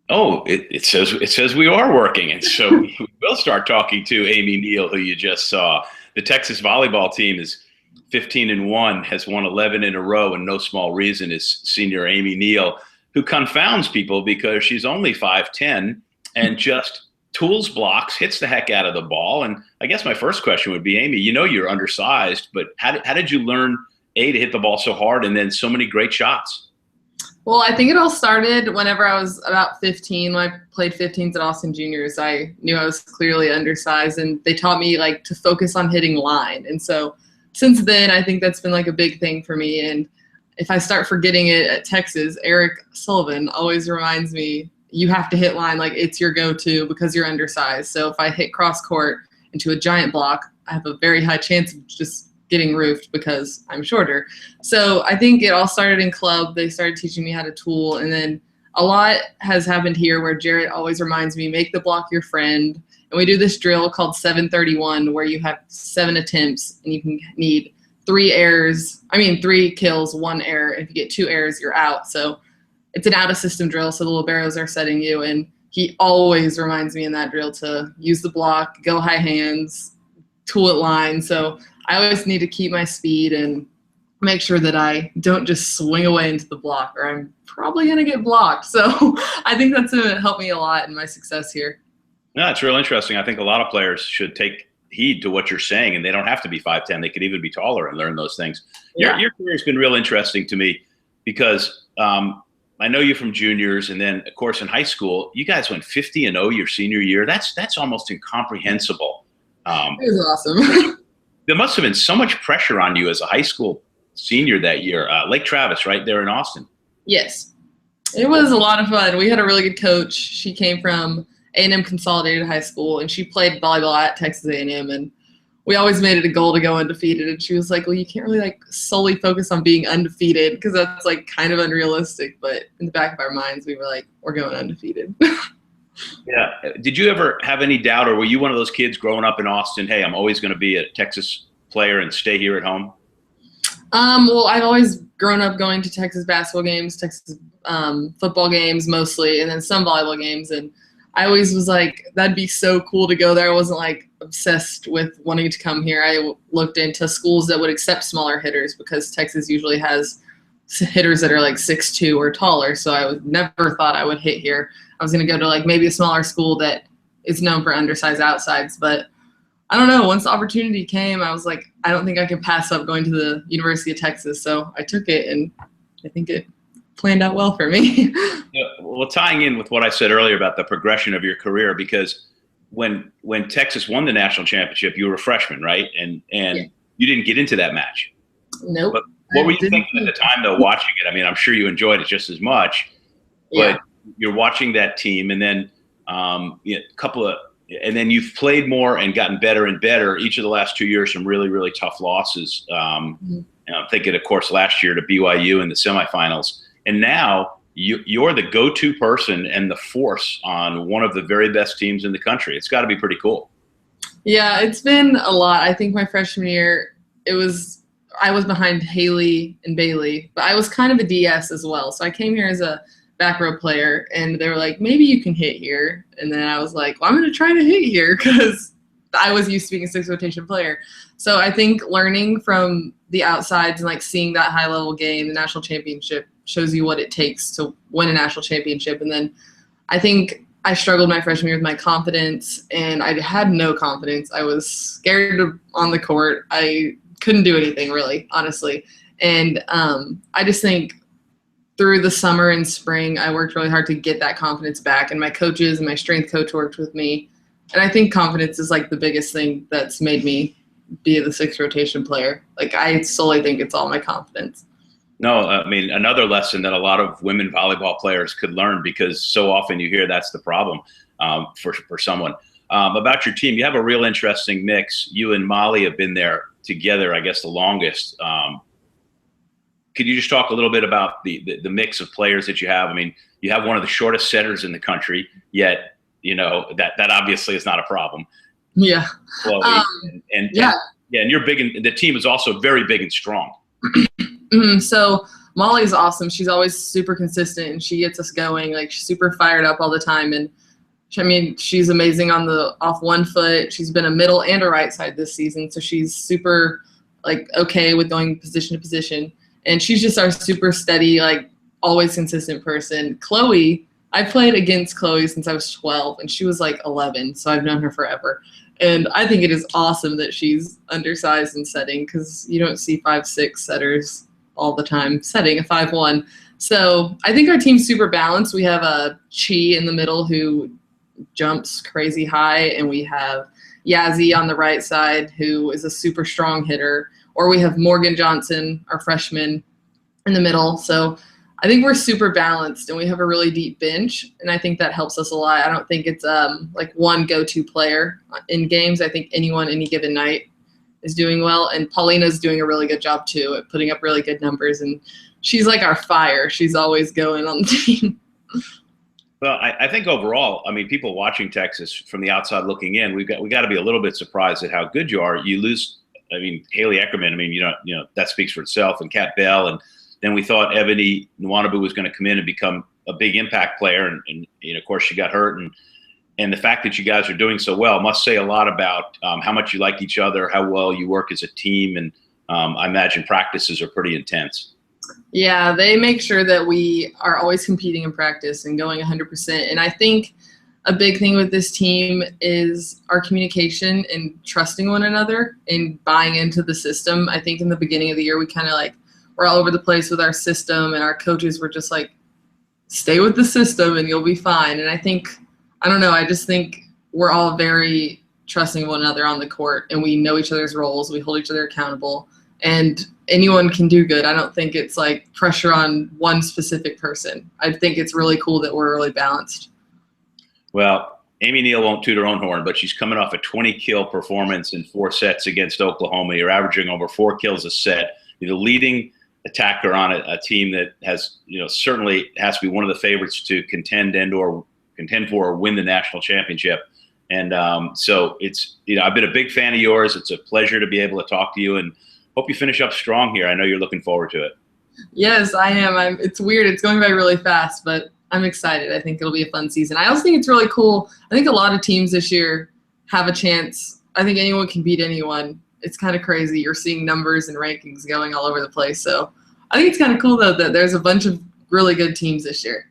Oh, it says we are working, and so we will start talking to Amy Neal, who you just saw. The Texas volleyball team is 15-1, has won 11 in a row, and no small reason is senior Amy Neal, who confounds people because she's only 5'10" and just tools blocks, hits the heck out of the ball. And I guess my first question would be, Amy, you're undersized, but how did you learn to hit the ball so hard and then so many great shots? Well, I think it all started whenever I was about 15. When I played 15s at Austin Juniors, I knew I was clearly undersized, and they taught me like to focus on hitting line. And so since then, I think that's been like a big thing for me. And if I start forgetting it at Texas, Eric Sullivan always reminds me, you have to hit line, like it's your go-to because you're undersized. So if I hit cross court into a giant block, I have a very high chance of just getting roofed because I'm shorter. So I think it all started in club. They started teaching me how to tool. And then a lot has happened here where Jarrett always reminds me, make the block your friend. And we do this drill called 731 where you have 7 attempts and you can need 3 kills, 1 error. If you get 2 errors, you're out. So it's an out of system drill. So the liberos are setting you. And he always reminds me in that drill to use the block, go high hands, tool at line. So I always need to keep my speed and make sure that I don't just swing away into the block or I'm probably going to get blocked. So I think that's going to help me a lot in my success here. No, it's real interesting. I think a lot of players should take heed to what you're saying, and they don't have to be 5'10". They could even be taller and learn those things. Yeah. Your career has been real interesting to me because I know you from juniors, and then, of course, in high school, you guys went 50-0 your senior year. That's almost incomprehensible. It was awesome. There must have been so much pressure on you as a high school senior that year. Lake Travis, right there in Austin. Yes. It was a lot of fun. We had a really good coach. She came from A&M Consolidated High School, and she played volleyball at Texas A&M, and we always made it a goal to go undefeated. And she was like, well, you can't really like solely focus on being undefeated because that's like kind of unrealistic. But in the back of our minds, we were like, we're going undefeated. Yeah. Did you ever have any doubt, or were you one of those kids growing up in Austin, hey, I'm always going to be a Texas player and stay here at home? Well, I've always grown up going to Texas basketball games, Texas football games mostly, and then some volleyball games. And I always was like, that'd be so cool to go there. I wasn't like obsessed with wanting to come here. I looked into schools that would accept smaller hitters because Texas usually has hitters that are like 6'2" or taller. So I never thought I would hit here. I was going to go to like maybe a smaller school that is known for undersized outsides. But I don't know. Once the opportunity came, I was like, I don't think I can pass up going to the University of Texas. So I took it, and I think it planned out well for me. Yeah, well, tying in with what I said earlier about the progression of your career, because when Texas won the national championship, you were a freshman, right? And Yeah. You didn't get into that match. Nope. But what were you thinking at the time, though, watching it? I mean, I'm sure you enjoyed it just as much. Yeah. But you're watching that team, and then and then you've played more and gotten better and better each of the last 2 years. Some really, really tough losses. And I'm thinking, of course, last year to BYU in the semifinals, and now you're the go-to person and the force on one of the very best teams in the country. It's got to be pretty cool. Yeah, it's been a lot. I think my freshman year, I was behind Haley and Bailey, but I was kind of a DS as well. So I came here as a back row player, and they were like, maybe you can hit here. And then I was like, well, I'm going to try to hit here because I was used to being a 6 rotation player. So I think learning from the outsides and like seeing that high level game, the national championship, shows you what it takes to win a national championship. And then I think I struggled my freshman year with my confidence, and I had no confidence. I was scared on the court. I couldn't do anything really, honestly. And I just think through the summer and spring, I worked really hard to get that confidence back, and my coaches and my strength coach worked with me. And I think confidence is like the biggest thing that's made me be the 6 rotation player. Like I solely think it's all my confidence. No, I mean, another lesson that a lot of women volleyball players could learn, because so often you hear that's the problem for someone. About your team, you have a real interesting mix. You and Molly have been there together, I guess, the longest. Could you just talk a little bit about the mix of players that you have? I mean, you have one of the shortest setters in the country, yet, that obviously is not a problem. Yeah. And you're big, and the team is also very big and strong. So Molly's awesome. She's always super consistent, and she gets us going. Like, she's super fired up all the time. And I mean, she's amazing on the off one foot. She's been a middle and a right side this season, so she's super like okay with going position to position. And she's just our super steady, like always consistent person. Chloe, I played against Chloe since I was 12, and she was like 11, so I've known her forever. And I think it is awesome that she's undersized and setting, because you don't see 5'6" setters all the time setting a 5'1". So I think our team's super balanced. We have a Chi in the middle who jumps crazy high, and we have Yazzie on the right side who is a super strong hitter, or we have Morgan Johnson, our freshman, in the middle. So I think we're super balanced, and we have a really deep bench, and I think that helps us a lot. I don't think it's like one go-to player in games. I think anyone any given night is doing well, and Paulina's doing a really good job too at putting up really good numbers, and she's like our fire. She's always going on the team. Well, I think overall, I mean, people watching Texas from the outside looking in, we got to be a little bit surprised at how good you are. You lose, I mean, Haley Eckerman. I mean, you know that speaks for itself, and Kat Bell, and then we thought Ebony Nwanabu was going to come in and become a big impact player, and of course she got hurt, and the fact that you guys are doing so well must say a lot about how much you like each other, how well you work as a team, and I imagine practices are pretty intense. Yeah, they make sure that we are always competing in practice and going 100%. And I think a big thing with this team is our communication and trusting one another and buying into the system. I think in the beginning of the year, we kind of like were all over the place with our system, and our coaches were just like, stay with the system and you'll be fine. And I think, I don't know, I just think we're all very trusting of one another on the court, and we know each other's roles. We hold each other accountable, and anyone can do good. I don't think it's like pressure on one specific person. I think it's really cool that we're really balanced. Well, Amy Neal won't toot her own horn, but she's coming off a 20-kill performance in 4 sets against Oklahoma. You're averaging over 4 kills a set. You're the leading attacker on a team that has, certainly has to be one of the favorites to contend for or win the national championship. And so it's, I've been a big fan of yours. It's a pleasure to be able to talk to you, and hope you finish up strong here. I know you're looking forward to it. Yes, I am. It's weird. It's going by really fast, but I'm excited. I think it'll be a fun season. I also think it's really cool. I think a lot of teams this year have a chance. I think anyone can beat anyone. It's kind of crazy. You're seeing numbers and rankings going all over the place. So I think it's kind of cool, though, that there's a bunch of really good teams this year.